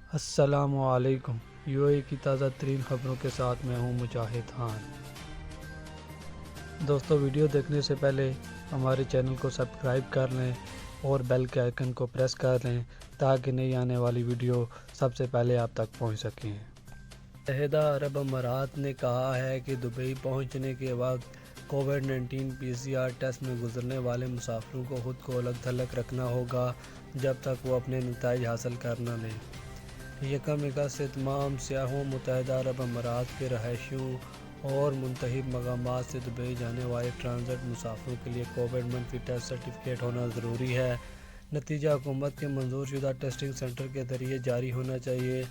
السلام علیکم۔ UAE کی تازہ ترین خبروں کے ساتھ میں ہوں مجاہد خان۔ دوستو، ویڈیو دیکھنے سے پہلے ہمارے چینل کو سبسکرائب کر لیں اور بیل کے آئیکن کو پریس کر لیں تاکہ نئی آنے والی ویڈیو سب سے پہلے آپ تک پہنچ سکیں۔ متحدہ عرب امارات نے کہا ہے کہ دبئی پہنچنے کے وقت کووڈ-19 PCR ٹیسٹ میں گزرنے والے مسافروں کو خود کو الگ تھلگ رکھنا ہوگا جب تک وہ اپنے نتائج حاصل کر نہ لیں۔ یکم اگست سے تمام سیاحوں، متحدہ عرب امارات کے رہائشیوں اور منتخب مقامات سے دبئی جانے والے ٹرانزٹ مسافروں کے لیے کووڈ منفی ٹیسٹ سرٹیفکیٹ ہونا ضروری ہے۔ نتیجہ حکومت کے منظور شدہ ٹیسٹنگ سینٹر کے ذریعے جاری ہونا چاہیے۔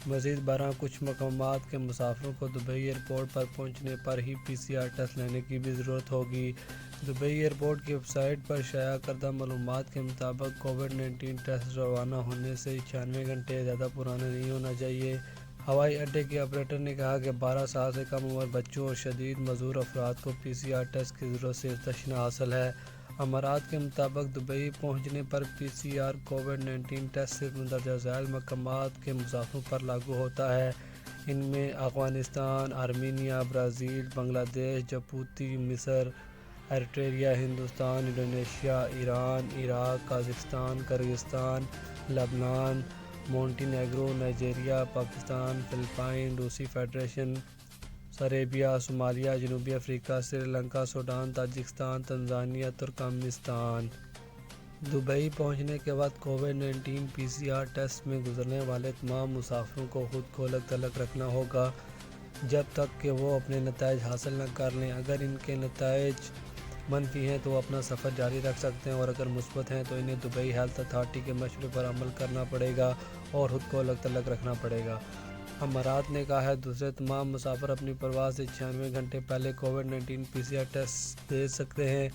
مزید برآں کچھ مقامات کے مسافروں کو دبئی ایئرپورٹ پر پہنچنے پر ہی PCR ٹیسٹ لینے کی بھی ضرورت ہوگی۔ دبئی ایئرپورٹ کی ویب سائٹ پر شائع کردہ معلومات کے مطابق کووڈ-19 ٹیسٹ روانہ ہونے سے 96 گھنٹے زیادہ پرانا نہیں ہونا چاہیے۔ ہوائی اڈے کے آپریٹر نے کہا کہ 12 سال سے کم عمر بچوں اور شدید معذور افراد کو PCR ٹیسٹ کی ضرورت سے استثناء حاصل ہے۔ امارات کے مطابق دبئی پہنچنے پر PCR کووڈ-19 ٹیسٹ صرف مندرجہ ذیل مقامات کے مسافروں پر لاگو ہوتا ہے۔ ان میں افغانستان، آرمینیا، برازیل، بنگلہ دیش، جبوتی، مصر، Eritrea, Hindustan, Indonesia, Iran, Iraq, Kazakhstan, Kyrgyzstan, لبنان، مونٹینیگرو، نائجیریا، پاکستان، فلپائن، روسی فیڈریشن، سربیا، صومالیہ، جنوبی افریقہ، Sri Lanka, Sudan, Tajikistan, Tanzania, Turkmenistan. Dubai پہنچنے کے بعد کووڈ-19 PCR ٹیسٹ میں گزرنے والے تمام مسافروں کو خود کو الگ تھلگ رکھنا ہوگا جب تک کہ وہ اپنے نتائج حاصل نہ کر لیں۔ اگر ان کے نتائج منفی ہیں تو وہ اپنا سفر جاری رکھ سکتے ہیں، اور اگر مثبت ہیں تو انہیں دبئی ہیلتھ اتھارٹی کے مشورے پر عمل کرنا پڑے گا اور خود کو الگ تھلگ رکھنا پڑے گا۔ امارات نے کہا ہے دوسرے تمام مسافر اپنی پرواز سے 96 گھنٹے پہلے کووڈ-19 PCR ٹیسٹ دے سکتے ہیں،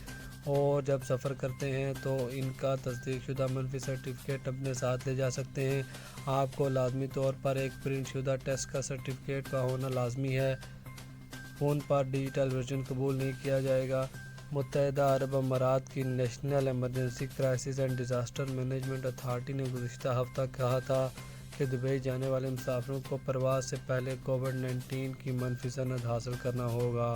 اور جب سفر کرتے ہیں تو ان کا تصدیق شدہ منفی سرٹیفکیٹ اپنے ساتھ لے جا سکتے ہیں۔ آپ کو لازمی طور پر ایک پرنٹ شدہ ٹیسٹ کا سرٹیفکیٹ کا ہونا لازمی ہے۔ فون پر ڈیجیٹل ورژن قبول نہیں کیا جائے گا۔ متحدہ عرب امارات کی national emergency crisis and disaster management authority نے گزشتہ ہفتہ کہا تھا کہ دبئی جانے والے مسافروں کو پرواز سے پہلے کووڈ-19 کی منفی سند حاصل کرنا ہوگا۔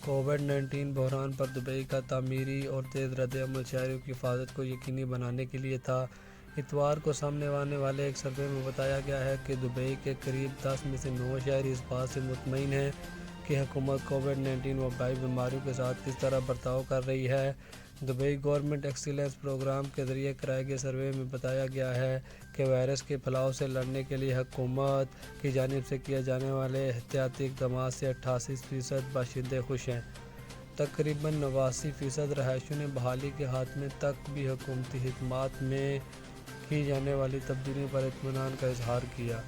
کووڈ-19 بحران پر دبئی کا تعمیری اور تیز رد عمل شہریوں کی حفاظت کو یقینی بنانے کے لیے تھا۔ اتوار کو سامنے آنے والے ایک سروے میں بتایا گیا ہے کہ دبئی کے قریب 10 میں سے 9 شہری اس بات سے مطمئن ہیں کہ حکومت کووڈ-19 وبائی بیماریوں کے ساتھ کس طرح برتاؤ کر رہی ہے۔ دبئی گورنمنٹ ایکسیلنس پروگرام کے ذریعے کرائے گئے سروے میں بتایا گیا ہے کہ وائرس کے پھیلاؤ سے لڑنے کے لیے حکومت کی جانب سے کیے جانے والے احتیاطی اقدامات سے 88% باشندے خوش ہیں۔ تقریباً 89% رہائشیوں نے بحالی کے خاتمے تک بھی حکومتی خدمات میں کی جانے والی تبدیلیوں پر اطمینان کا اظہار کیا۔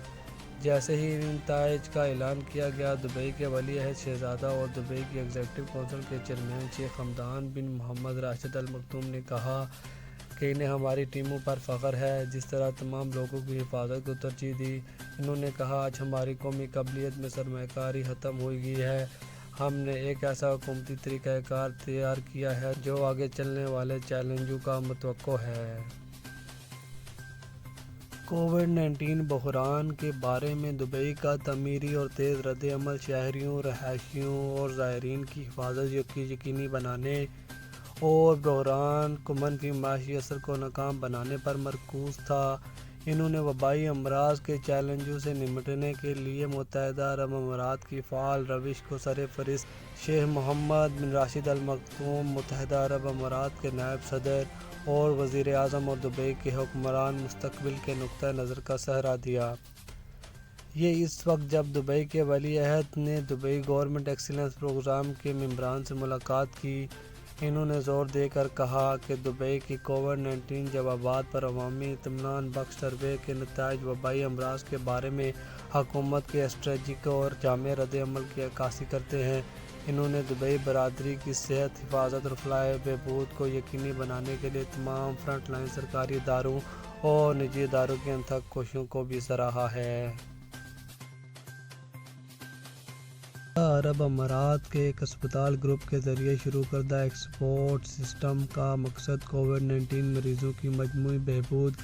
جیسے ہی ان نتائج کا اعلان کیا گیا، دبئی کے ولی عہد شہزادہ اور دبئی کی ایگزیکٹو کونسل کے چیئرمین شیخ حمدان بن محمد راشد ال مکتوم نے کہا کہ انہیں ہماری ٹیموں پر فخر ہے جس طرح تمام لوگوں کی حفاظت کو ترجیح دی۔ انہوں نے کہا، آج ہماری قومی قابلیت میں سرمایہ کاری ختم ہو گئی ہے۔ ہم نے ایک ایسا حکومتی طریقہ کار تیار کیا ہے جو آگے چلنے والے چیلنجوں کا متوقع ہے۔ کووڈ-19 بحران کے بارے میں دبئی کا تعمیری اور تیز رد عمل شہریوں، رہائشیوں اور زائرین کی حفاظت یقینی بنانے اور بحران کو منفی معاشی اثر کو ناکام بنانے پر مرکوز تھا۔ انہوں نے وبائی امراض کے چیلنجوں سے نمٹنے کے لیے متحدہ عرب امارات کی فعال روش کو سرفہرست۔ شیخ محمد بن راشد ال مکتوم، متحدہ عرب امارات کے نائب صدر اور وزیر اعظم اور دبئی کے حکمران مستقبل کے نقطہ نظر کا سہرا دیا۔ یہ اس وقت جب دبئی کے ولی عہد نے دبئی گورنمنٹ ایکسیلنس پروگرام کے ممبران سے ملاقات کی۔ انہوں نے زور دے کر کہا کہ دبئی کی کووڈ-19 جوابات پر عوامی اطمینان بخش سروے کے نتائج وبائی امراض کے بارے میں حکومت کے اسٹریٹجک اور جامع رد عمل کی عکاسی کرتے ہیں۔ انہوں نے دبئی برادری کی صحت، حفاظت اور فلاح و بہبود کو یقینی بنانے کے لیے تمام فرنٹ لائن سرکاری اداروں اور نجی اداروں کی انتھک کوششوں کو بھی سراہا ہے۔ عرب امارات کے ایک ہسپتال گروپ کے ذریعے شروع کردہ ایک سپورٹ سسٹم کا مقصد کووڈ-19 مریضوں کی مجموعی بہبود،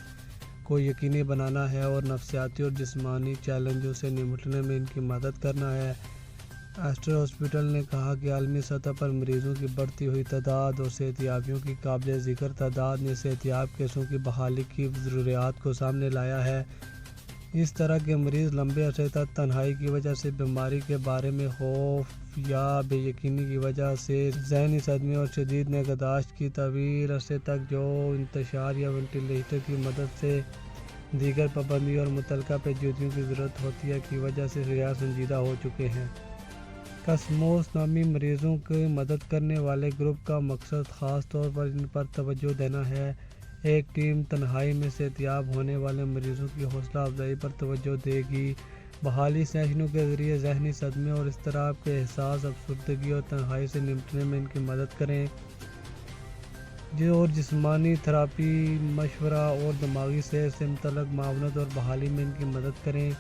کو یقینی بنانا ہے اور نفسیاتی اور جسمانی چیلنجوں سے نمٹنے میں ان کی مدد کرنا ہے۔ ایسٹر ہاسپٹل نے کہا کہ عالمی سطح پر مریضوں کی بڑھتی ہوئی تعداد اور صحتیابیوں کی قابل ذکر تعداد نے صحتیاب کیسوں کی بحالی کی ضروریات کو سامنے لایا ہے۔ اس طرح کے مریض لمبے عرصے تک تنہائی کی وجہ سے بیماری کے بارے میں خوف یا بے یقینی کی وجہ سے ذہنی صدمے اور شدید نگہداشت کی طویل عرصے تک جو انتشار یا وینٹیلیٹر کی مدد سے دیگر پابندیوں اور متعلقہ پیچیدگیوں کی ضرورت ہوتی ہے کی وجہ سے غیر سنجیدہ ہو چکے ہیں۔ کسموس نامی مریضوں کی مدد کرنے والے گروپ کا مقصد خاص طور پر ان پر توجہ دینا ہے۔ ایک ٹیم تنہائی میں صحتیاب ہونے والے مریضوں کی حوصلہ افزائی پر توجہ دے گی، بحالی سیشنوں کے ذریعے ذہنی صدمے اور اضطراب کے احساس، افسردگی اور تنہائی سے نمٹنے میں ان کی مدد کریں، اور جسمانی تھراپی، مشورہ اور دماغی صحت سے متعلق معاونت اور بحالی میں ان کی مدد کریں۔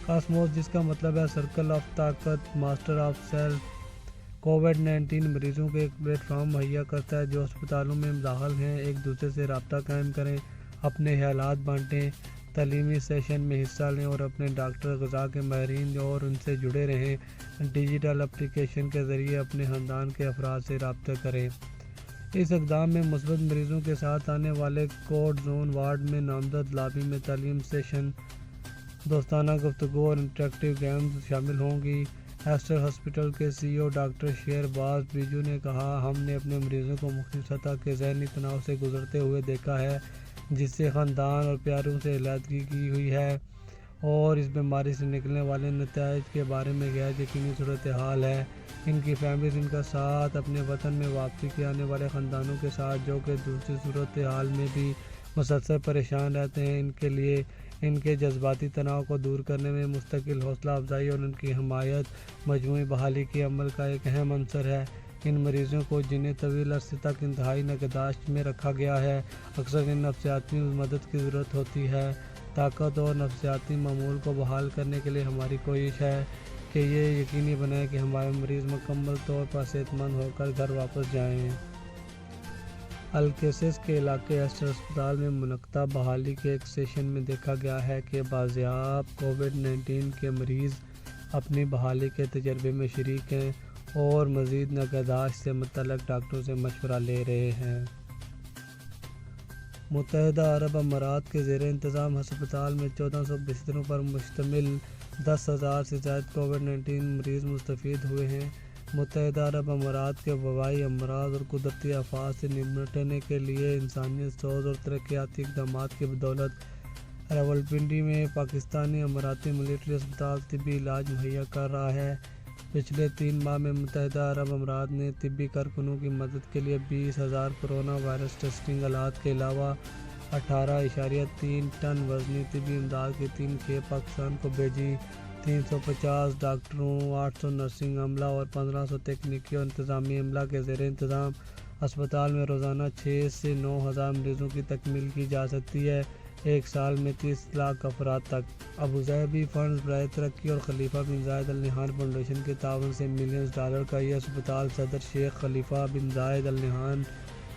کاسموس، جس کا مطلب ہے سرکل آف طاقت، ماسٹر آف سیلف، کووڈ-19 مریضوں کو ایک پلیٹ فارم مہیا کرتا ہے جو ہسپتالوں میں داخل ہیں، ایک دوسرے سے رابطہ قائم کریں، اپنے خیالات بانٹیں، تعلیمی سیشن میں حصہ لیں اور اپنے ڈاکٹر، غذا کے ماہرین اور ان سے جڑے رہیں۔ ڈیجیٹل اپلیکیشن کے ذریعے اپنے خاندان کے افراد سے رابطہ کریں۔ اس اقدام میں مثبت مریضوں کے ساتھ آنے والے کوڈ زون وارڈ میں نامزد لابی میں تعلیم سیشن، دوستانہ گفتگو اور انٹریکٹیو گیمز شامل ہوں گی۔ ایسٹر ہاسپٹل کے سی او ڈاکٹر شہرباز بیجو نے کہا، ہم نے اپنے مریضوں کو مختلف سطح کے ذہنی تناؤ سے گزرتے ہوئے دیکھا ہے جس سے خاندان اور پیاروں سے علیحدگی کی ہوئی ہے اور اس بیماری سے نکلنے والے نتائج کے بارے میں غیر یقینی صورتحال ہے۔ ان کی فیملیز ان کا ساتھ اپنے وطن میں واپسی کے آنے والے خاندانوں کے ساتھ جو کہ دوسری صورتحال میں بھی مسلسل پریشان رہتے ہیں، ان کے لیے ان کے جذباتی تناؤ کو دور کرنے میں مستقل حوصلہ افزائی اور ان کی حمایت مجموعی بحالی کے عمل کا ایک اہم عنصر ہے۔ ان مریضوں کو جنہیں طویل عرصے تک انتہائی نگہداشت میں رکھا گیا ہے، اکثر ان نفسیاتی مدد کی ضرورت ہوتی ہے۔ طاقت اور نفسیاتی معمول کو بحال کرنے کے لیے ہماری کوشش ہے کہ یہ یقینی بنائیں کہ ہمارے مریض مکمل طور پر صحت مند ہو کر گھر واپس جائیں۔ الکیسس کے علاقے ایسٹر ہسپتال میں منعقدہ بحالی کے ایک سیشن میں دیکھا گیا ہے کہ بازیاب کووڈ-19 کے مریض اپنی بحالی کے تجربے میں شریک ہیں اور مزید نگہداشت سے متعلق ڈاکٹروں سے مشورہ لے رہے ہیں۔ متحدہ عرب امارات کے زیر انتظام ہسپتال میں 1400 بستروں پر مشتمل 10,000 سے زائد کووڈ-19 مریض مستفید ہوئے ہیں۔ متحدہ عرب امارات کے وبائی امراض اور قدرتی آفات سے نمٹنے کے لیے انسانیت سوز اور ترقیاتی اقدامات کی بدولت راولپنڈی میں پاکستانی اماراتی ملٹری اسپتال طبی علاج مہیا کر رہا ہے۔ پچھلے 3 ماہ میں متحدہ عرب امارات نے طبی کارکنوں کی مدد کے لیے 20,000 کرونا وائرس ٹیسٹنگ آلات کے علاوہ 18.3 ٹن وزنی طبی امداد کی 3 کھیپ پاکستان کو بھیجی۔ 350 ڈاکٹروں، 800 نرسنگ عملہ اور 1500 تکنیکی اور انتظامی عملہ کے زیر انتظام اسپتال میں روزانہ 6 سے 9,000 مریضوں کی تکمیل کی جا سکتی ہے، ایک سال میں 30 لاکھ افراد تک۔ ابوظہبی فنڈز برائے ترقی اور خلیفہ بن زائد ال نہیان فاؤنڈیشن کے تعاون سے ملینز ڈالر کا یہ اسپتال صدر شیخ خلیفہ بن زائد ال نہیان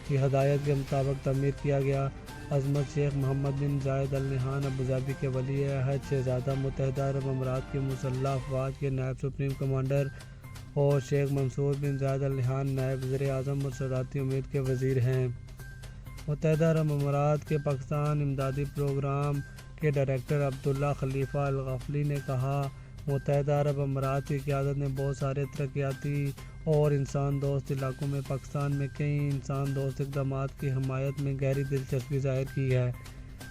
کی ہدایت کے مطابق تعمیر کیا گیا۔ عظمت شیخ محمد بن زائد ال نہیان ابوظہبی کے ولی عہد شہزادہ، متحدہ عرب امارات کی مسلح افواج کے نائب سپریم کمانڈر، اور شیخ منصور بن زائد ال نہیان نائب وزیر اعظم اور صدارتی امید کے وزیر ہیں۔ متحدہ عرب امارات کے پاکستان امدادی پروگرام کے ڈائریکٹر عبداللہ خلیفہ الغافلی نے کہا، متحدہ عرب امارات کی قیادت نے بہت سارے ترقیاتی اور انسان دوست علاقوں میں پاکستان میں کئی انسان دوست اقدامات کی حمایت میں گہری دلچسپی ظاہر کی ہے۔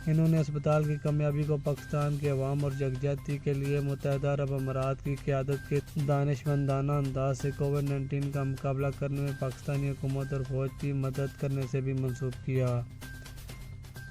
انہوں نے اسپتال کی کامیابی کو پاکستان کے عوام اور یکجہتی کے لیے متحدہ عرب امارات کی قیادت کے دانشمندانہ انداز سے کووڈ-19 کا مقابلہ کرنے میں پاکستانی حکومت اور فوج کی مدد کرنے سے بھی منسوب کیا۔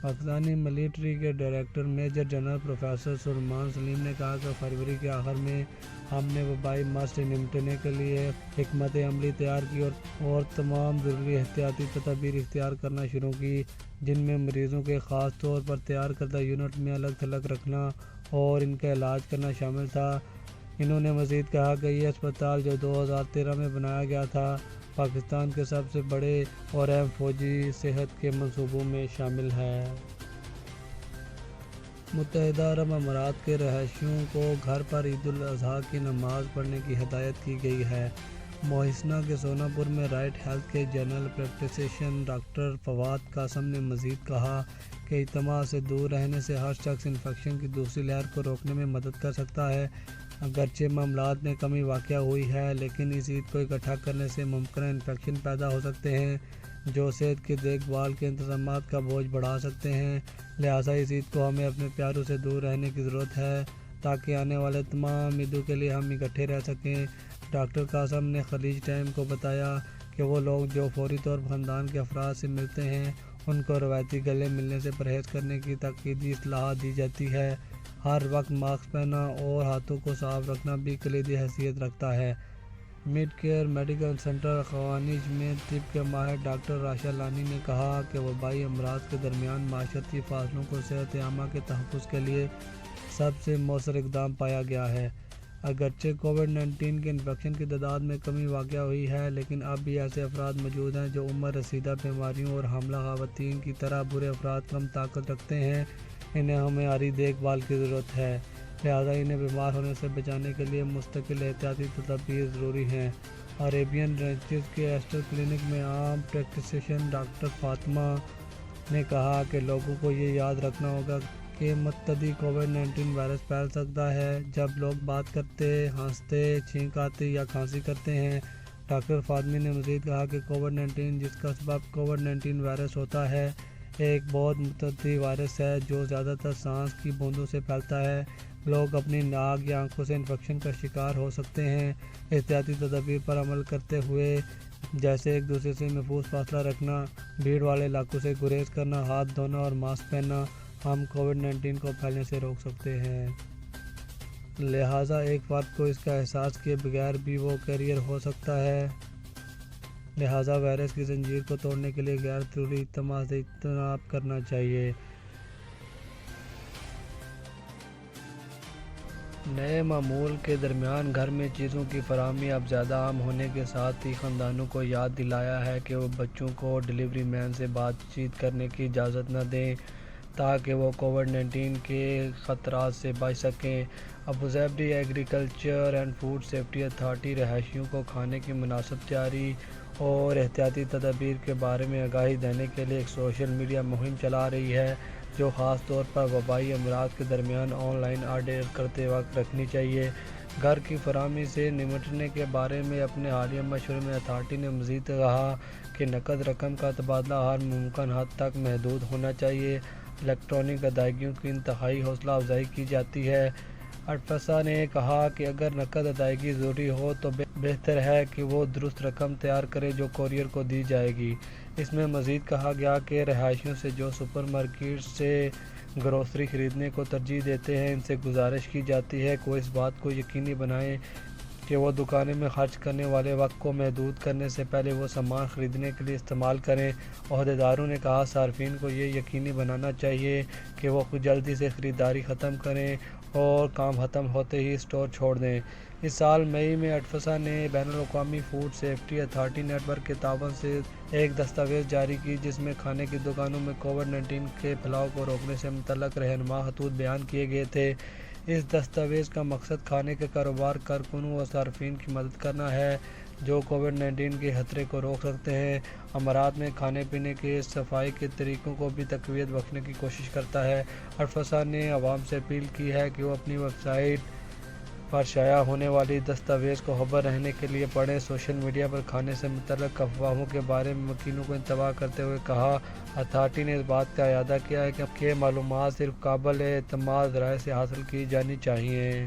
پاکستانی ملٹری کے ڈائریکٹر میجر جنرل پروفیسر سلیمان سلیم نے کہا کہ فروری کے آخر میں ہم نے وبائی مرض سے نمٹنے کے لیے حکمت عملی تیار کی اور تمام ضروری احتیاطی تدابیر اختیار کرنا شروع کی، جن میں مریضوں کے خاص طور پر تیار کردہ یونٹ میں الگ تھلگ رکھنا اور ان کا علاج کرنا شامل تھا۔ انہوں نے مزید کہا کہ یہ اسپتال جو 2013 میں بنایا گیا تھا، پاکستان کے سب سے بڑے اور اہم فوجی صحت کے منصوبوں میں شامل ہے۔ متحدہ عرب امارات کے رہائشیوں کو گھر پر عید الاضحیٰ کی نماز پڑھنے کی ہدایت کی گئی ہے۔ محسنہ کے سونا پور میں رائٹ ہیلتھ کے general practitioner doctor Fawad Qasim نے مزید کہا کہ اجتماع سے دور رہنے سے ہر شخص انفیکشن کی دوسری لہر کو روکنے میں مدد کر سکتا ہے۔ اگرچہ معاملات میں کمی واقع ہوئی ہے، لیکن اس عید کو اکٹھا کرنے سے ممکنہ انفیکشن پیدا ہو سکتے ہیں جو صحت کی دیکھ بھال کے انتظامات کا بوجھ بڑھا سکتے ہیں۔ لہٰذا اس عید کو ہمیں اپنے پیاروں سے دور رہنے کی ضرورت ہے تاکہ آنے والے تمام عیدوں کے لیے ہم اکٹھے رہ سکیں۔ ڈاکٹر قاسم نے خلیج ٹائم کو بتایا کہ وہ لوگ جو فوری طور پر خاندان کے افراد سے ملتے ہیں ان کو روایتی گلے ملنے سے پرہیز کرنے کی تاکیدی اصلاحات دی جاتی ہے۔ ہر وقت ماسک پہننا اور ہاتھوں کو صاف رکھنا بھی کلیدی حیثیت رکھتا ہے۔ مڈ کیئر میڈیکل سینٹر خوانچ میں طب کے ماہر ڈاکٹر راشا لانی نے کہا کہ وبائی امراض کے درمیان معاشرتی فاصلوں کو صحت عامہ کے تحفظ کے لیے سب سے مؤثر اقدام پایا گیا ہے۔ اگرچہ کووڈ-19 کے انفیکشن کی تعداد میں کمی واقع ہوئی ہے، لیکن اب بھی ایسے افراد موجود ہیں جو عمر رسیدہ بیماریوں اور حاملہ خواتین کی طرح برے افراد کم طاقت رکھتے ہیں۔ انہیں ہمیشہ دیکھ بھال کی ضرورت ہے، لہذا انہیں بیمار ہونے سے بچانے کے لیے مستقل احتیاطی تدابیر ضروری ہیں۔ عربین رینچز کے ایسٹر کلینک میں عام پریکٹیشنر ڈاکٹر فاطمہ نے کہا کہ لوگوں کو یہ یاد رکھنا ہوگا کہ متعدی کووڈ-19 وائرس پھیل سکتا ہے جب لوگ بات کرتے، ہنستے، چھینک آتی یا کھانسی کرتے ہیں۔ ڈاکٹر فاطمی نے مزید کہا کہ کووڈ-19 جس کا سبب کووڈ-19 وائرس ہوتا ہے ایک بہت متعدی وائرس ہے جو زیادہ تر سانس کی بوندوں سے پھیلتا ہے۔ لوگ اپنی ناک یا آنکھوں سے انفیکشن کا شکار ہو سکتے ہیں۔ احتیاطی تدابیر پر عمل کرتے ہوئے جیسے ایک دوسرے سے محفوظ فاصلہ رکھنا، بھیڑ والے علاقوں سے گریز کرنا، ہاتھ دھونا اور ماسک پہننا، ہم کووڈ-19 کو پھیلنے سے روک سکتے ہیں۔ لہٰذا ایک فرد کو اس کا احساس کیے بغیر بھی وہ کیریئر ہو سکتا ہے، لہٰذا وائرس کی زنجیر کو توڑنے کے لیے غیر ضروری اجتماع سے اجتناب کرنا چاہیے۔ نئے معمول کے درمیان گھر میں چیزوں کی فراہمی اب زیادہ عام ہونے کے ساتھ ہی خاندانوں کو یاد دلایا ہے کہ وہ بچوں کو ڈلیوری مین سے بات چیت کرنے کی اجازت نہ دیں تاکہ وہ کووڈ-19 کے خطرات سے بچ سکیں۔ Abu Dhabi agriculture and food safety authority رہائشیوں کو کھانے کی مناسب تیاری اور احتیاطی تدابیر کے بارے میں آگاہی دینے کے لیے ایک سوشل میڈیا مہم چلا رہی ہے جو خاص طور پر وبائی امراض کے درمیان آن لائن آرڈر کرتے وقت رکھنی چاہیے۔ گھر کی فراہمی سے نمٹنے کے بارے میں اپنے حالیہ مشورے میں اتھارٹی نے مزید کہا کہ نقد رقم کا تبادلہ ہر ممکن حد تک محدود ہونا چاہیے۔ الیکٹرانک ادائیگیوں کی انتہائی حوصلہ افزائی کی جاتی ہے۔ اٹفسا نے کہا کہ اگر نقد ادائیگی ضروری ہو تو بہتر ہے کہ وہ درست رقم تیار کرے جو کوریئر کو دی جائے گی۔ اس میں مزید کہا گیا کہ رہائشیوں سے جو سپر مارکیٹ سے گروسری خریدنے کو ترجیح دیتے ہیں ان سے گزارش کی جاتی ہے کہ وہ اس بات کو یقینی بنائیں کہ وہ دکانوں میں خرچ کرنے والے وقت کو محدود کرنے سے پہلے وہ سامان خریدنے کے لیے استعمال کریں۔ عہدیداروں نے کہا صارفین کو یہ یقینی بنانا چاہیے کہ وہ جلدی سے خریداری ختم کریں اور کام ختم ہوتے ہی اسٹور چھوڑ دیں۔ اس سال مئی میں اٹفسا نے بین الاقوامی food safety authority network کے تعاون سے ایک دستاویز جاری کی جس میں کھانے کی دکانوں میں کووڈ-19 کے پھیلاؤ کو روکنے سے متعلق رہنما خطوط بیان کیے گئے تھے۔ اس دستاویز کا مقصد کھانے کے کاروبار کارکنوں اور صارفین کی مدد کرنا ہے جو کووڈ-19 کے خطرے کو روک سکتے ہیں۔ امارات میں کھانے پینے کے صفائی کے طریقوں کو بھی تقویت بخشنے کی کوشش کرتا ہے۔ اٹفسا نے عوام سے اپیل کی ہے کہ وہ اپنی ویب سائٹ پر شائع ہونے والی دستاویز کو خبر رہنے کے لیے پڑھیں۔ سوشل میڈیا پر کھانے سے متعلق افواہوں کے بارے میں مکینوں کو انتباہ کرتے ہوئے کہا اتھارٹی نے اس بات کا اعادہ کیا ہے کہ معلومات صرف قابل اعتماد ذرائع سے حاصل کی جانی چاہئیں۔